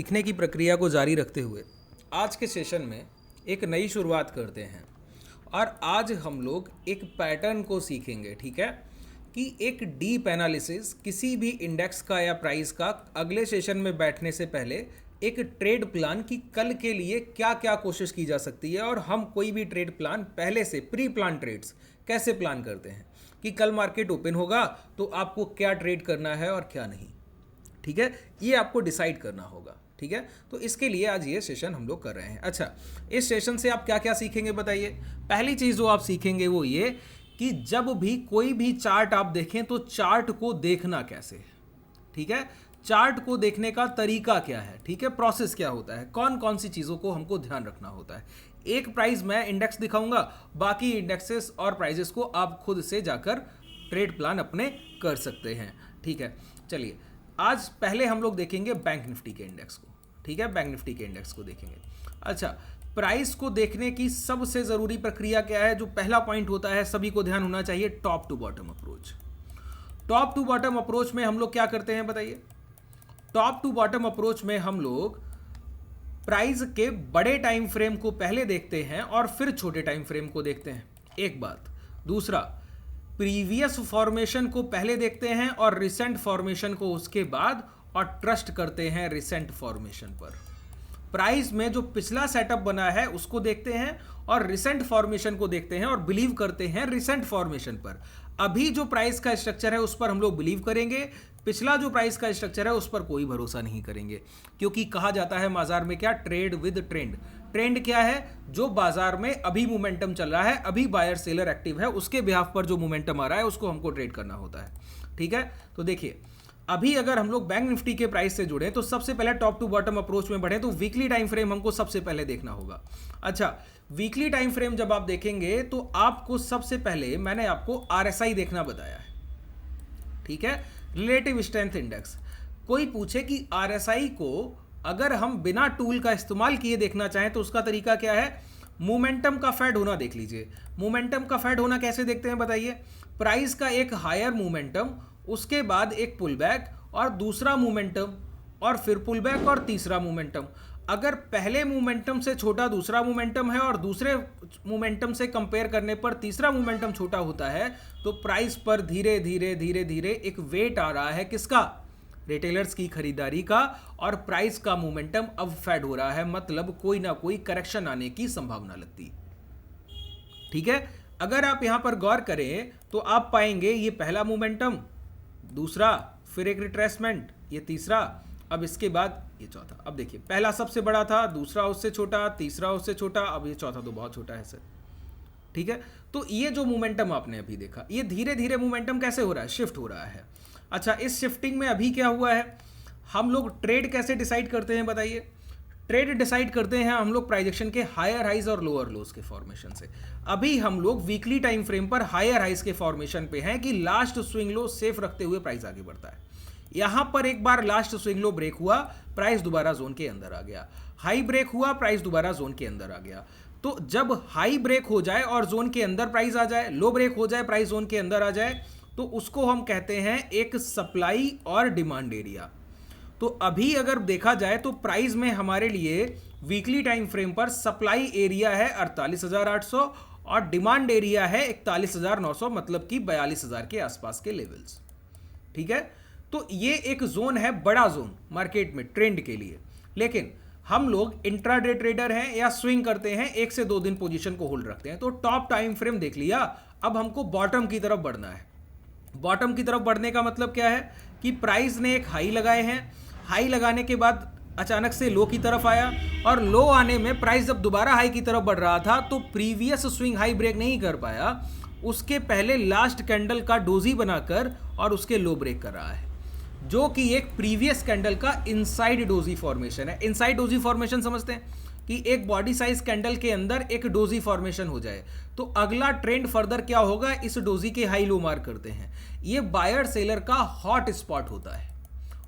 सीखने की प्रक्रिया को जारी रखते हुए आज के सेशन में एक नई शुरुआत करते हैं और आज हम लोग एक पैटर्न को सीखेंगे। ठीक है कि एक डीप एनालिसिस किसी भी इंडेक्स का या प्राइस का अगले सेशन में बैठने से पहले एक ट्रेड प्लान की कल के लिए क्या क्या कोशिश की जा सकती है और हम कोई भी ट्रेड प्लान पहले से प्री प्लान ट्रेड्स कैसे प्लान करते हैं कि कल मार्केट ओपन होगा तो आपको क्या ट्रेड करना है और क्या नहीं। ठीक है, ये आपको डिसाइड करना होगा। ठीक है, तो इसके लिए आज ये सेशन हम लोग कर रहे हैं। अच्छा, इस सेशन से आप क्या क्या सीखेंगे बताइए। पहली चीज़ जो आप सीखेंगे वो ये कि जब भी कोई भी चार्ट आप देखें तो चार्ट को देखना कैसे है। ठीक है, चार्ट को देखने का तरीका क्या है। ठीक है, प्रोसेस क्या होता है, कौन कौन सी चीज़ों को हमको ध्यान रखना होता है। एक प्राइस मैं इंडेक्स दिखाऊंगा, बाकी इंडेक्सेस और प्राइजेस को आप खुद से जाकर ट्रेड प्लान अपने कर सकते हैं। ठीक है, चलिए आज पहले हम लोग देखेंगे बैंक निफ्टी के इंडेक्स को। ठीक है, बैंक निफ्टी के इंडेक्स को देखेंगे। अच्छा, प्राइस को देखने की सबसे ज़रूरी प्रक्रिया क्या है, जो पहला पॉइंट होता है सभी को ध्यान होना चाहिए, top to bottom approach. Top to bottom approach में हम लोग क्या करते हैं बताइए। टॉप टू बॉटम अप्रोच में हम लोग प्राइस के बड़े टाइम फ्रेम को पहले देखते हैं और फिर छोटे टाइम फ्रेम को देखते हैं, एक बात। दूसरा, प्रीवियस फॉर्मेशन को पहले देखते हैं और रिसेंट फॉर्मेशन को उसके बाद, और ट्रस्ट करते हैं रिसेंट फॉर्मेशन पर। प्राइस में जो पिछला सेटअप बना है उसको देखते हैं और रिसेंट फॉर्मेशन को देखते हैं और बिलीव करते हैं रिसेंट फॉर्मेशन पर। अभी जो प्राइस का स्ट्रक्चर है उस पर हम लोग बिलीव करेंगे, पिछला जो प्राइस का स्ट्रक्चर है उस पर कोई भरोसा नहीं करेंगे, क्योंकि कहा जाता है बाजार में क्या, ट्रेड विद ट्रेंड। ट्रेंड क्या है, जो बाजार में अभी मोमेंटम चल रहा है, अभी बायर सेलर एक्टिव है, उसके बिहाफ पर जो मोमेंटम आ रहा है उसको हमको ट्रेड करना होता है। ठीक है, तो देखिए अभी अगर हम लोग बैंक निफ्टी के प्राइस से जुड़े तो सबसे पहले टॉप टू बॉटम अप्रोच में बढ़े तो वीकली टाइम फ्रेम हमको सबसे पहले देखना होगा। अच्छा, वीकली टाइम फ्रेम जब आप देखेंगे तो आपको सबसे पहले मैंने आपको आरएसआई देखना बताया है। ठीक है, रिलेटिव स्ट्रेंथ इंडेक्स। कोई पूछे कि आरएसआई को अगर हम बिना टूल का इस्तेमाल किए देखना चाहें तो उसका तरीका क्या है, मोमेंटम का फेड होना देख लीजिए। मोमेंटम का फेड होना कैसे देखते हैं बताइए। प्राइस का एक हायर मोमेंटम, उसके बाद एक पुल बैक और दूसरा मोमेंटम और फिर पुल बैक और तीसरा मोमेंटम। अगर पहले मोमेंटम से छोटा दूसरा मोमेंटम है और दूसरे मोमेंटम से कंपेयर करने पर तीसरा मोमेंटम छोटा होता है तो प्राइस पर धीरे धीरे धीरे धीरे एक वेट आ रहा है, किसका, रिटेलर्स की खरीदारी का, और प्राइस का मोमेंटम अब फेड हो रहा है, मतलब कोई ना कोई करेक्शन आने की संभावना लगती है। ठीक है, अगर आप यहां पर गौर करें तो आप पाएंगे ये पहला मोमेंटम, दूसरा, फिर एक रिट्रेसमेंट, ये तीसरा, अब इसके बाद ये चौथा। अब देखिए पहला सबसे बड़ा था, दूसरा उससे छोटा, तीसरा उससे छोटा, अब ये चौथा तो बहुत छोटा है सर। ठीक है, तो ये जो मोमेंटम आपने अभी देखा, ये धीरे धीरे मोमेंटम कैसे हो रहा है, शिफ्ट हो रहा है। अच्छा, इस शिफ्टिंग में अभी क्या हुआ है, हम लोग ट्रेड कैसे डिसाइड करते हैं बताइए। ट्रेड डिसाइड करते हैं हम लोग प्राइजेक्शन के हायर हाइज और लोअर लोज के फॉर्मेशन से। अभी हम लोग वीकली टाइम फ्रेम पर हायर हाइज के फॉर्मेशन पे हैं कि लास्ट स्विंग लो सेफ रखते हुए प्राइस आगे बढ़ता है। यहां पर एक बार लास्ट स्विंग लो ब्रेक हुआ, प्राइस दोबारा जोन के अंदर आ गया, हाई ब्रेक हुआ, प्राइस दोबारा जोन के अंदर आ गया। तो जब हाई ब्रेक हो जाए और जोन के अंदर प्राइस आ जाए, लो ब्रेक हो जाए, प्राइस जोन के अंदर आ जाए, तो उसको हम कहते हैं एक सप्लाई और डिमांड एरिया। तो अभी अगर देखा जाए तो प्राइस में हमारे लिए वीकली टाइम फ्रेम पर सप्लाई एरिया है 48,800 और डिमांड एरिया है 41,900, मतलब कि 42,000 के आसपास के लेवल्स। ठीक है, तो ये एक जोन है, बड़ा जोन मार्केट में ट्रेंड के लिए। लेकिन हम लोग इंट्राडे ट्रेडर हैं या स्विंग करते हैं, 1 से 2 दिन पोजीशन को होल्ड रखते हैं। तो टॉप टाइम फ्रेम देख लिया, अब हमको बॉटम की तरफ बढ़ना है। बॉटम की तरफ बढ़ने का मतलब क्या है कि प्राइस ने एक हाई लगाए हैं, हाई लगाने के बाद अचानक से लो की तरफ आया और लो आने में प्राइस जब दोबारा हाई की तरफ बढ़ रहा था तो प्रीवियस स्विंग हाई ब्रेक नहीं कर पाया, उसके पहले लास्ट कैंडल का डोजी बनाकर और उसके लो ब्रेक कर रहा है, जो कि एक प्रीवियस कैंडल का इनसाइड डोजी फॉर्मेशन है। इनसाइड डोजी फॉर्मेशन समझते हैं कि एक बॉडी साइज कैंडल के अंदर एक डोजी फॉर्मेशन हो जाए तो अगला ट्रेंड फर्दर क्या होगा, इस डोजी के हाई लो मार्क करते हैं। ये बायर सेलर का हॉट स्पॉट होता है,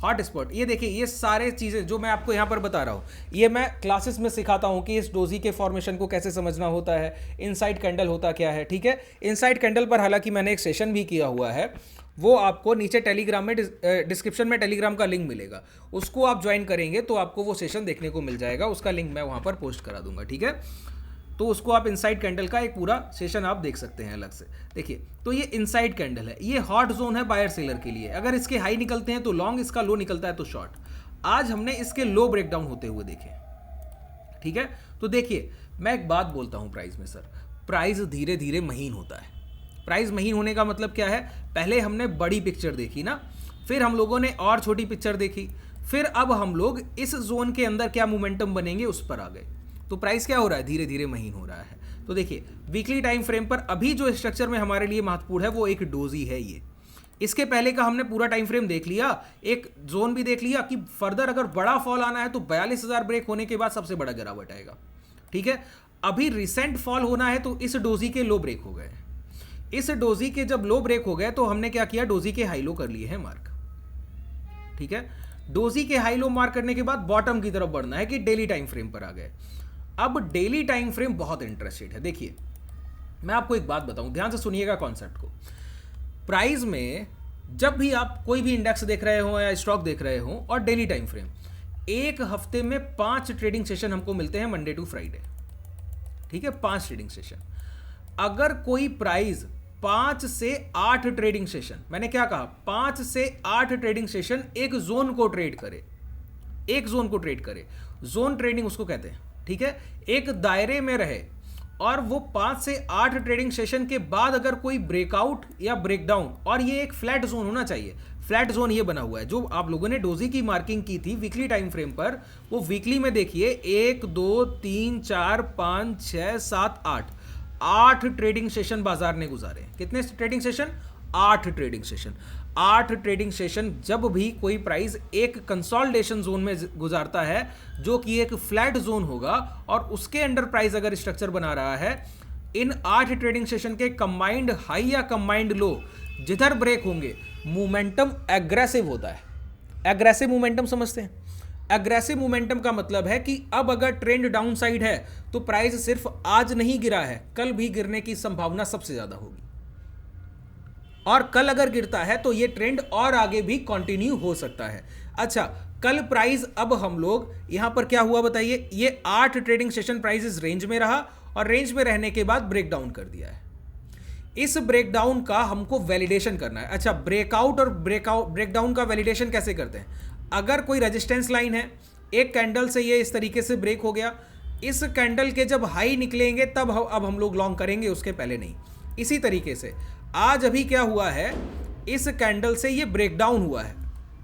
हॉट स्पॉट। ये देखिए, ये सारे चीज़ें जो मैं आपको यहाँ पर बता रहा हूँ ये मैं क्लासेस में सिखाता हूँ कि इस डोजी के फॉर्मेशन को कैसे समझना होता है, इनसाइड कैंडल होता क्या है। ठीक है, इनसाइड कैंडल पर हालांकि मैंने एक सेशन भी किया हुआ है, वो आपको नीचे टेलीग्राम में डिस्क्रिप्शन में टेलीग्राम का लिंक मिलेगा, उसको आप ज्वाइन करेंगे तो आपको वो सेशन देखने को मिल जाएगा, उसका लिंक मैं वहाँ पर पोस्ट करा दूंगा, ठीक है। तो उसको आप इनसाइड कैंडल का एक पूरा सेशन आप देख सकते हैं अलग से। देखिए तो ये इनसाइड कैंडल है, ये हॉट जोन है बायर सेलर के लिए, अगर इसके हाई निकलते हैं तो लॉन्ग, इसका लो निकलता है तो शॉर्ट। आज हमने इसके लो ब्रेकडाउन होते हुए देखे, ठीक है। तो देखिए मैं एक बात बोलता हूँ प्राइस में, सर प्राइस धीरे धीरे महीन होता है। प्राइस महीन होने का मतलब क्या है, पहले हमने बड़ी पिक्चर देखी ना, फिर हम लोगों ने और छोटी पिक्चर देखी, फिर अब हम लोग इस जोन के अंदर क्या मोमेंटम बनेंगे उस पर आ गए। तो प्राइस क्या हो रहा है, धीरे धीरे महीन हो रहा है। तो देखिए वीकली टाइम फ्रेम पर अभी जो स्ट्रक्चर में हमारे लिए महत्वपूर्ण है वो एक डोजी है। ये इसके पहले का हमने पूरा टाइम फ्रेम देख लिया, एक जोन भी देख लिया कि फर्दर अगर बड़ा फॉल आना है तो 42,000 ब्रेक होने के बाद सबसे बड़ा गिरावट आएगा, ठीक है। अभी रिसेंट फॉल होना है तो इस डोजी के लो ब्रेक हो गए, इस डोजी के जब लो ब्रेक हो गए तो हमने क्या किया, डोजी के हाई लो कर लिए हैं मार्क, ठीक है। डोजी के हाई लो मार्क करने के बाद बॉटम की तरफ बढ़ना है कि डेली टाइम फ्रेम पर आ गए। अब डेली टाइम फ्रेम बहुत इंटरेस्टेड है। देखिए मैं आपको एक बात बताऊं, ध्यान से सुनिएगा कॉन्सेप्ट को। प्राइस में जब भी आप कोई भी इंडेक्स देख रहे हो या स्टॉक देख रहे हो और डेली टाइम फ्रेम, एक हफ्ते में 5 ट्रेडिंग सेशन हमको मिलते हैं मंडे टू फ्राइडे, ठीक है, 5 ट्रेडिंग सेशन। अगर कोई प्राइस 5 से 8 ट्रेडिंग सेशन, मैंने क्या कहा, 5 से 8 ट्रेडिंग सेशन एक जोन को ट्रेड करे, एक जोन को ट्रेड करे, जोन ट्रेडिंग उसको कहते हैं, ठीक है। एक दायरे में रहे और वो 5 से 8 ट्रेडिंग सेशन के बाद अगर कोई ब्रेकआउट या ब्रेकडाउन, और ये एक फ्लैट जोन होना चाहिए, फ्लैट जोन ये बना हुआ है जो आप लोगों ने डोजी की मार्किंग की थी वीकली टाइम फ्रेम पर, वो वीकली में देखिए 1 2 3 4 5 6 7 8 ट्रेडिंग सेशन बाजार ने गुजारे। कितने trading session, 8 trading session. 8 trading session जब भी कोई प्राइस एक कंसोलिडेशन जोन में गुजारता है जो कि एक फ्लैट जोन होगा और उसके अंडर प्राइस अगर स्ट्रक्चर बना रहा है, इन 8 ट्रेडिंग सेशन के कंबाइंड हाई या कंबाइंड लो जिधर ब्रेक होंगे मोमेंटम एग्रेसिव होता है। एग्रेसिव मोमेंटम समझते हैं, एग्रेसिव मोमेंटम का मतलब है कि अब अगर ट्रेंड डाउन साइड है तो प्राइस सिर्फ आज नहीं गिरा है, कल भी गिरने की संभावना सबसे ज्यादा होगी, और कल अगर गिरता है तो ये ट्रेंड और आगे भी कंटिन्यू हो सकता है। अच्छा कल प्राइस, अब हम लोग यहां पर क्या हुआ बताइए, ये 8 ट्रेडिंग सेशन प्राइस रेंज में रहा और रेंज में रहने के बाद ब्रेकडाउन कर दिया है। इस ब्रेकडाउन का हमको वैलिडेशन करना है। अच्छा ब्रेकआउट और ब्रेकडाउन का वैलिडेशन कैसे करते हैं, अगर कोई रेजिस्टेंस लाइन है, एक कैंडल से ये इस तरीके से ब्रेक हो गया, इस कैंडल के जब हाई निकलेंगे तब अब हम लोग लॉन्ग करेंगे, उसके पहले नहीं। इसी तरीके से आज अभी क्या हुआ है, इस कैंडल से ये ब्रेकडाउन हुआ है,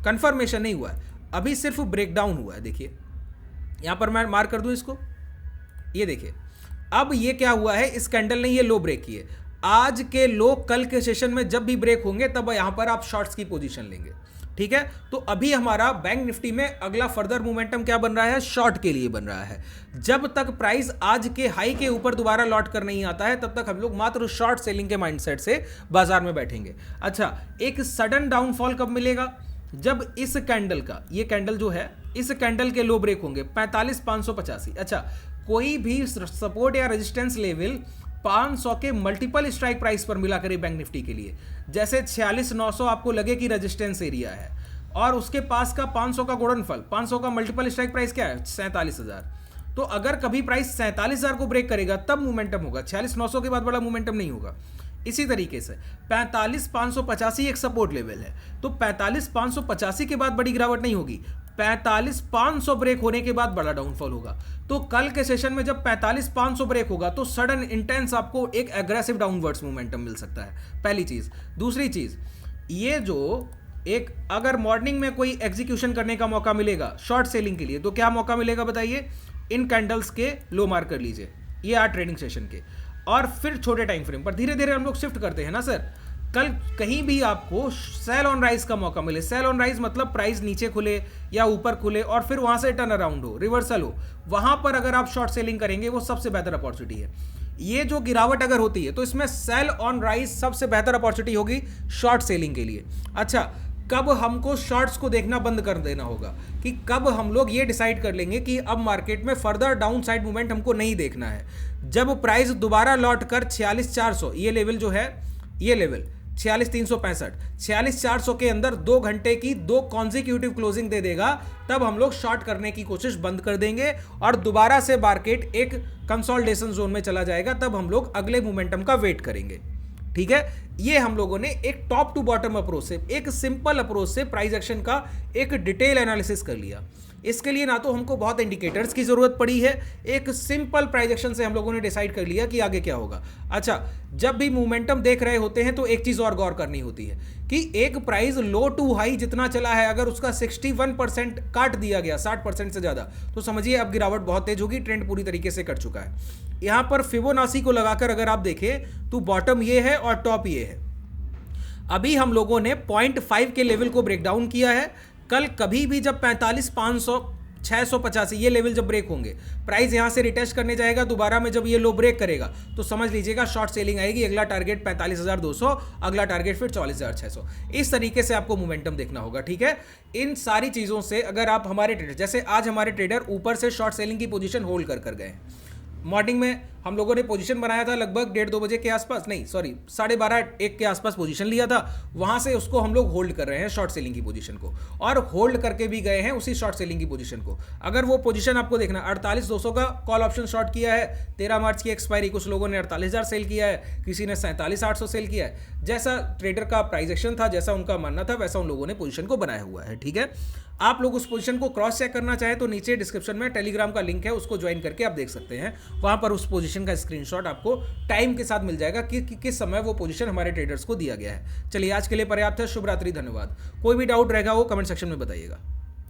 कंफर्मेशन नहीं हुआ है, अभी सिर्फ ब्रेकडाउन हुआ है। देखिए यहां पर मैं मार्क कर दूं इसको, ये देखिए अब ये क्या हुआ है, इस कैंडल ने ये लो ब्रेक किए, आज के लो कल के सेशन में जब भी ब्रेक होंगे तब यहां पर आप शॉर्ट्स की पोजीशन लेंगे, ठीक है। तो अभी हमारा बैंक निफ्टी में अगला फर्दर मोमेंटम क्या बन रहा है, शॉर्ट के लिए बन रहा है। जब तक प्राइस आज के हाई के ऊपर दोबारा लौट कर नहीं आता है तब तक हम लोग मात्र शॉर्ट सेलिंग के माइंडसेट से बाजार में बैठेंगे। अच्छा एक सडन डाउनफॉल कब मिलेगा, जब इस कैंडल का, ये कैंडल जो है, इस कैंडल के लो ब्रेक होंगे 45,585। अच्छा कोई भी सपोर्ट या रेजिस्टेंस लेवल 500 के मल्टीपल स्ट्राइक प्राइस पर मिला करे बैंक निफ्टी के लिए, जैसे 46,900 आपको लगे कि रेजिस्टेंस एरिया है और उसके पास का 500 का गुणनफल, 500 का मल्टीपल स्ट्राइक प्राइस क्या है, 47,000। तो अगर कभी प्राइस 47,000 को ब्रेक करेगा तब मोमेंटम होगा, 46,900 के बाद बड़ा मोमेंटम नहीं होगा। इसी तरीके से 45,585 एक सपोर्ट लेवल है, तो 45,585 के बाद बड़ी गिरावट नहीं होगी, 45,500 ब्रेक होने के बाद बड़ा डाउनफॉल होगा। तो कल के सेशन में जब 45,500 ब्रेक होगा तो सडन इंटेंस आपको एक एग्रेसिव डाउनवर्ड्स मोमेंटम मिल सकता है, पहली चीज। दूसरी चीज, ये जो एक अगर मॉर्निंग में कोई एग्जीक्यूशन करने का मौका मिलेगा शॉर्ट सेलिंग के लिए, तो क्या मौका मिलेगा बताइए, इन कैंडल्स के लो मार्क कर लीजिए, ये 8 ट्रेडिंग सेशन के, और फिर छोटे टाइम फ्रेम पर धीरे धीरे हम लोग शिफ्ट करते हैं ना सर। कल कहीं भी आपको सेल ऑन राइज का मौका मिले, सेल ऑन राइज मतलब प्राइस नीचे खुले या ऊपर खुले और फिर वहां से टर्न अराउंड हो, रिवर्सल हो, वहां पर अगर आप शॉर्ट सेलिंग करेंगे वो सबसे बेहतर अपॉर्चुनिटी है। ये जो गिरावट अगर होती है तो इसमें सेल ऑन राइज सबसे बेहतर अपॉर्चुनिटी होगी शॉर्ट सेलिंग के लिए। अच्छा कब हमको शॉर्ट्स को देखना बंद कर देना होगा, कि कब हम लोग ये डिसाइड कर लेंगे कि अब मार्केट में फर्दर डाउन साइड मूवमेंट हमको नहीं देखना है, जब प्राइस दोबारा लौट कर 46,400, ये लेवल जो है, ये लेवल 46,365, 46,400 के अंदर 2 घंटे की 2 कॉन्जिक्यूटिव क्लोजिंग दे देगा, तब हम लोग शॉर्ट करने की कोशिश बंद कर देंगे और दोबारा से मार्केट एक कंसोलिडेशन जोन में चला जाएगा, तब हम लोग अगले मोमेंटम का वेट करेंगे। ठीक है, ये हम लोगों ने एक टॉप टू बॉटम अप्रोच से, एक सिंपल अप्रोच से प्राइस एक्शन का एक डिटेल एनालिसिस कर लिया। इसके लिए ना तो हमको बहुत इंडिकेटर्स की जरूरत पड़ी है, एक सिंपल प्राइस एक्शन से हम लोगों ने डिसाइड कर लिया कि आगे क्या होगा। अच्छा, जब भी मोमेंटम देख रहे होते हैं तो एक चीज और गौर करनी होती है कि एक प्राइस लो टू हाई जितना चला है, अगर उसका 61% काट दिया गया, 60% से ज्यादा, तो समझिए अब गिरावट बहुत तेज होगी, ट्रेंड पूरी तरीके से कट चुका है। यहां पर फिबोनाची को लगाकर अगर आप देखें तो बॉटम ये है और टॉप ये है। अभी हम लोगों ने 0.5 के लेवल को ब्रेक डाउन किया है। कल कभी भी जब 45,500, 685 ये लेवल जब ब्रेक होंगे, प्राइस यहां से रिटेस्ट करने जाएगा, दोबारा में जब ये लो ब्रेक करेगा तो समझ लीजिएगा शॉर्ट सेलिंग आएगी। अगला टारगेट 45,200, अगला टारगेट फिर 44,600। इस तरीके से आपको मोमेंटम देखना होगा। ठीक है, इन सारी चीजों से अगर आप हमारे ट्रेडर, जैसे आज हमारे ट्रेडर ऊपर से शॉर्ट सेलिंग की पोजीशन होल्ड कर गए। मॉर्निंग में हम लोगों ने पोजीशन बनाया था लगभग 1:30-2 बजे के आसपास, नहीं सॉरी 12:30-1 के आसपास पोजीशन लिया था, वहां से उसको हम लोग होल्ड कर रहे हैं शॉर्ट सेलिंग की पोजीशन को, और होल्ड करके भी गए हैं उसी शॉर्ट सेलिंग की पोजीशन को। अगर वो पोजीशन आपको देखना, 48,200 का कॉल ऑप्शन शॉर्ट किया है, 13 मार्च की एक्सपायरी, कुछ लोगों ने 48,000 सेल किया है, किसी ने 47,800 सेल किया है। जैसा ट्रेडर का प्राइस एक्शन था, जैसा उनका मानना था, वैसा उन लोगों ने पोजीशन को बनाया हुआ है। ठीक है, आप लोग उस पोजीशन को क्रॉस चेक करना चाहे तो नीचे डिस्क्रिप्शन में टेलीग्राम का लिंक है, उसको ज्वाइन करके आप देख सकते हैं। वहां पर उस पोजीशन का स्क्रीनशॉट आपको टाइम के साथ मिल जाएगा कि किस समय वो पोजीशन हमारे ट्रेडर्स को दिया गया है। चलिए, आज के लिए पर्याप्त है। शुभ रात्रि, धन्यवाद। कोई भी डाउट रहेगा वो कमेंट सेक्शन में बताइएगा।